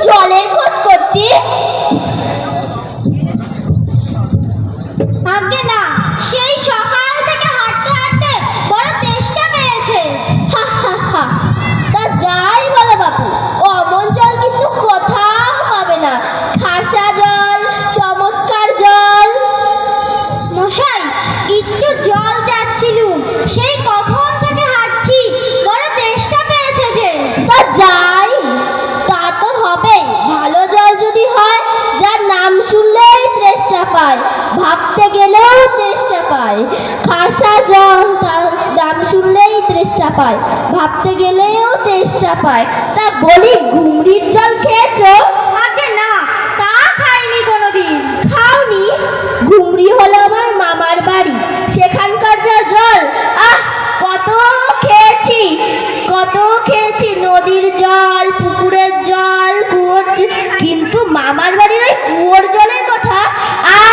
জলের খোঁজ করতে? আগে না, সেই সকাল থেকে হাঁটতে হাঁটতে বড় তেষ্টা পেয়েছে। তা যাই বলো বাপু, অমন জল কিন্তু কোথাও পাবে না। খাসা জল, চমৎকার জল। মশাই, একটু জল চাচ্ছিলুম, সেই কখন থেকে হাঁটছি, বড় তেষ্টা পেয়েছে যে। তা যাই, তা তো হবে। ভালো জল যদি হয়, যার নাম শুনলেই তেষ্টা পায়, ভাবতে গেলেও তেষ্টা পায়। খাসা জল, তার নাম শুনলেই তেষ্টা পায়, ভাবতে গেলেও তেষ্টা পায়। তা বলি, ঘুমরির জল খেয়েছো? আগে না, তা খাইনি কোনোদিন। খাওনি? ঘুমরি হলো আমার মামার বাড়ি, সেখানকার যা জল, কত খেয়েছি, কত খেয়েছি। নদীর জল, পুকুরের জল, কুয়োর, কিন্তু মামার বাড়ির ওই কুয়োর জলের কথা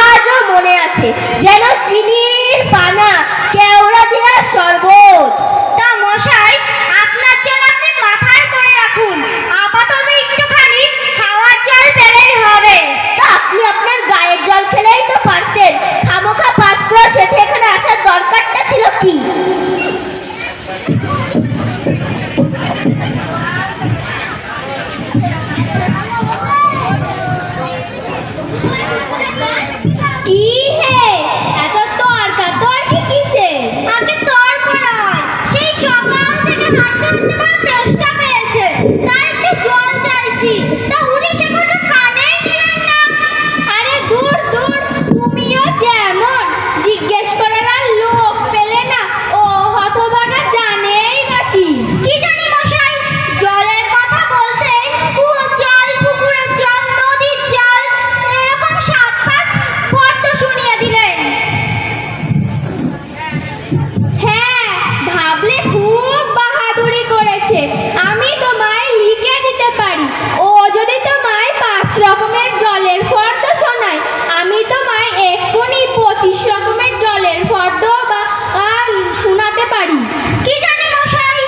আজও মনে আছে, যেন চিনির পানা, কেওড়া দেওয়ার শরবত। তা মশাই, আপনার জল আপনি মাথায় করে রাখুন, আপাতত একটুখানি খাওয়ার জল পেলেই হবে। তা আপনি আপনার গায়ের জল খেলেই তো পারতেন, খামোখা 5 ক্রোশ সেটা এখানে আসার দরকারটা ছিল কি? কি হে, এত তর্কাতর্কি কিসে? আগে তর্ক নয়, সেই সকাল থেকে হাঁটতে হাঁটতে বড় তেষ্টা পেয়েছে, তাই একটু জল চাইছি। তা উনি সে কথা কানেই নিলেন না। আরে দূর দূর, তুমিও যেমন জিজ্ঞেস করে না, লোক পেলে না, ও হতভাগা জানেই বা কি। কি জানি মশাই, জলের কথা বলতে কুয়োর জল, পুকুরের জল, নদীর জল, এরকম 7-5 ফর্দ শুনিয়ে দিলেন। হ্যাঁ, ভাবলে খুব বাহাদুরি করেছে। আমি তোমায় লিখে দিতে পারি, ও যদি তোমায় 5 রকমের জলের ফর্দ শোনায়, আমি তোমায় এক্ষুনি 25 রকমের জলের ফর্দ বা শোনাতে পারি। কি জানি মশাই।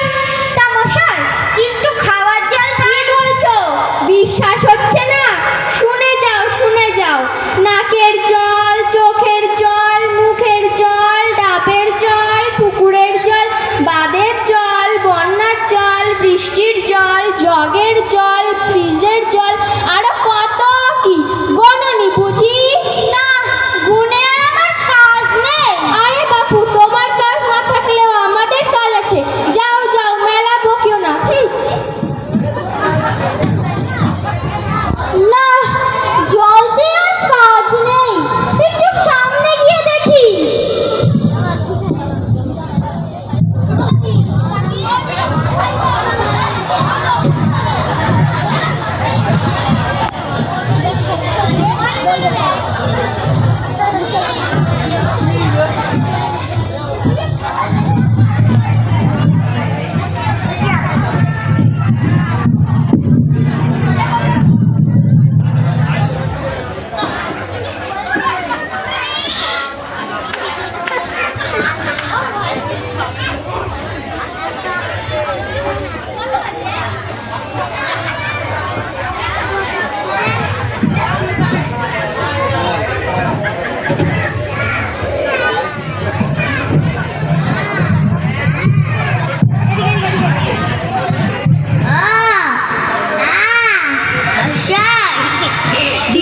তা মশাই, কিন্তু খাওয়ার জল কি বলছো? বিশ্বাস হচ্ছে না? শুনে যাও, শুনে যাও। নাকের জল, চোখের জল, মুখের জল, ডাবের জল, পুকুরের জল, বাঁধের জল, বন্যার জল, বৃষ্টির জল, জগের জল, ফ্রিজের জল, আরো কত কি। গণনি বুঝি? না, গুনে আর আমার কাজ নেই। আরে বাপু, তোমার কাজ না থাকলেও আমাদের কাজ আছে। যাও যাও, মেলা বকিও না। না, জল যে আর কাজ নেই, একটু সামনে গিয়ে দেখি।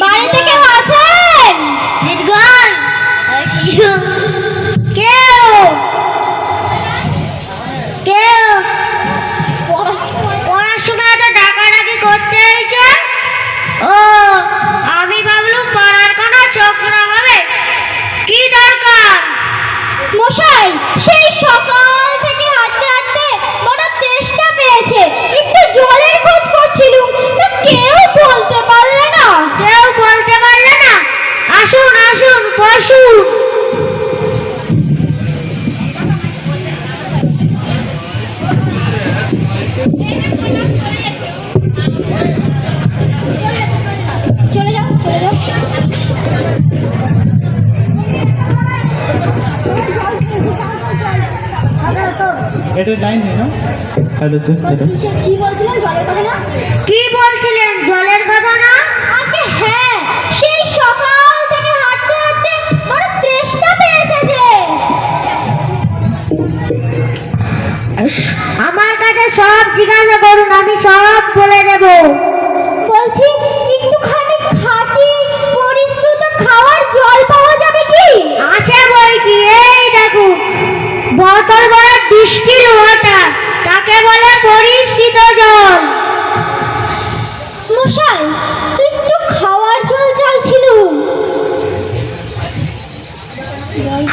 বাড়িতে কেউ আছেন? কেউ কেউ পড়াশোনাটা ডাকাডাকি করতে হয়েছে। ও, আমি ভাবলুম পাড়ার কোনো ছোকরা হবে। কি দরকার? মশাই, সেই সকাল থেকে হাঁটতে হাঁটতে বড় তেষ্টা পেয়েছে, একটু জলের খোঁজ করছিলুম, তা কেউ বলতে পারলে না। কেউ এটা লাইন নেই না? Hello sir, hello. কি বলছিলেন জলের কথা না? কি বলছিলেন জলের কথা না? আগে হ্যাঁ, সেই সকাল থেকে হাঁটতে হাঁটতে বড় তৃষ্ণা পেয়েছে যে। আমার কাছে সব জিজ্ঞাসা করুন, আমি সব বলে দেব। বলছি একটুখানি খাঁটি পরিশ্রুত খাওয়ার জল পাওয়া যাবে কি? আছে বই কি, এই দেখুন বোতল ভরা ডিস্টিল ওয়াটার, তাকে বলে পরিচিত জল। মশাই একটু খাওয়ার জল চাইছিলুম।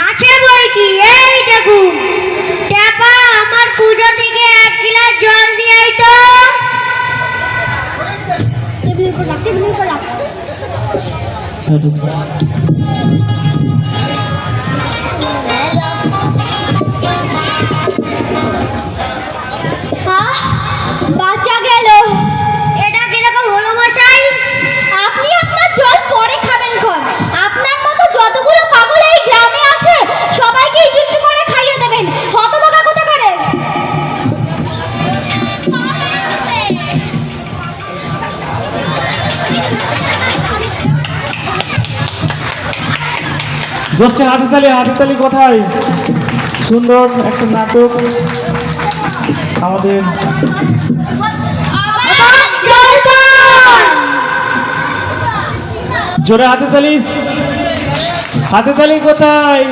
আছে বই কি, এই দেখুন ট্যাপা, আমার পুজো থেকে 1 গ্লাস জল দিয়েই তো। টেবিলের উপর রাখ, টেবিলের উপর রাখ। Hello sir. আহ, বাঁচা গেল। এটা কিরকম হলো মশাই? আপনি আপনার জল পরে খাবেন খন। আপনার মতো যতগুলো পাগল এই গ্রামে আছে সবাইকে একটু একটু করে খাইয়ে দেবেন। হতভাগা কোথা করে? জোরছে হাতে তালি কোথায়? সুন্দর একটা নাটক আমাদের। জোরে হাতে তালি কোথায়?